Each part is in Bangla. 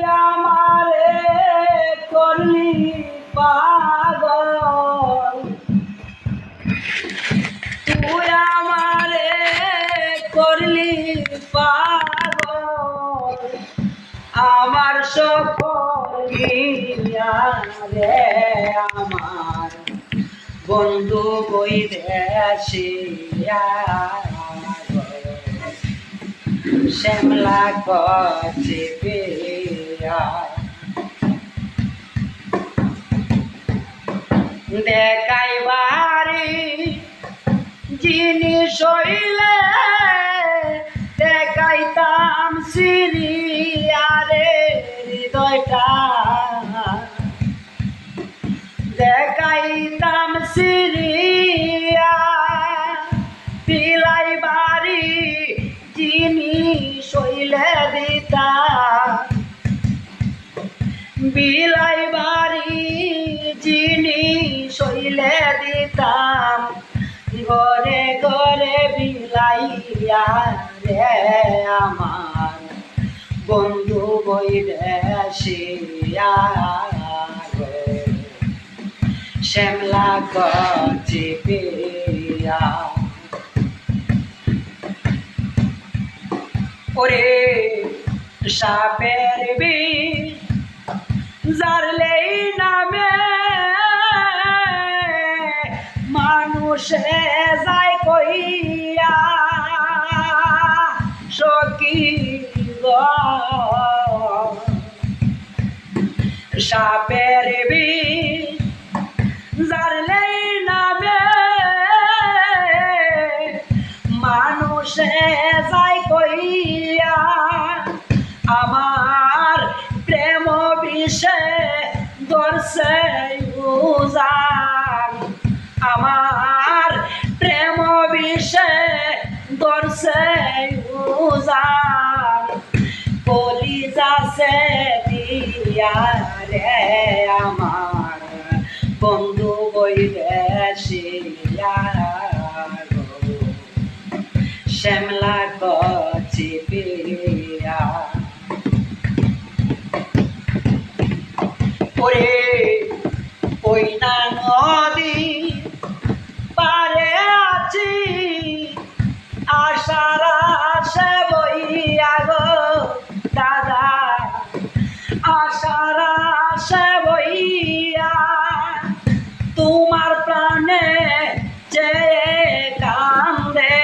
আমারে করলি পাগল, তুই আমারে করলি পাগল, আমার সকল নিয়া রে আমার বন্ধু বৈদেশিয়া শ্যামলা গছে পেয়া দেখাই বাড়ি জিনিস হইলে দেখাইতাম সিরিয়ারে হৃদয়টা, দেখাইতাম সিরিয়া পিলাই বাড়ি জিনিস হইলে দিতাম, বিলাই বাড়ি জিনিস হইলে দিতাম, ঘরে ঘরে বিলাইয়া রে আমার বন্ধু বৈদেশিয়া শ্যামলা গছে পেয়া। ওরে সাপের বিষ জারলেই নামে মানুষে যায় কইয়া সখী গো, সাপের বিষ জারলেই নামে মানুষে যায় কইয়া আমার প্রেম বিষে ধরছে উজান, আমার প্রেম বিষে ধরছে উজান, কলিজাছে দিয়া রে আমার বন্ধু বৈদেশিয়া শ্যামলা গছে পেয়া। ওরে ওই না নদী পারে আছি আশার আশে বইয়া গো দাদা, আশার আশে বইয়া তোমার প্রাণে চেয়ে কান্দে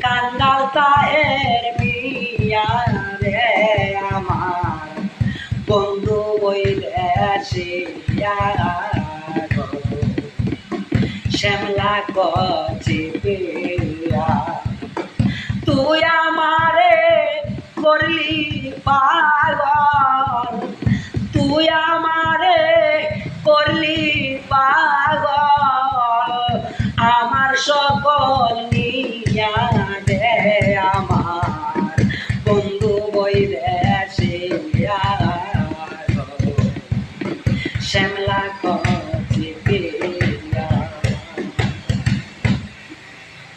কান্দাল তাহের মিয়া রে আমার বন্ধু বৈদেশিয়া শ্যামলা গছে পেয়া। তুই আমারে করলি পাগল, তুই আমারে করলি পাগল, আমার সকল নিয়া রে আমার বন্ধু বৈদেশিয়া শ্যামলা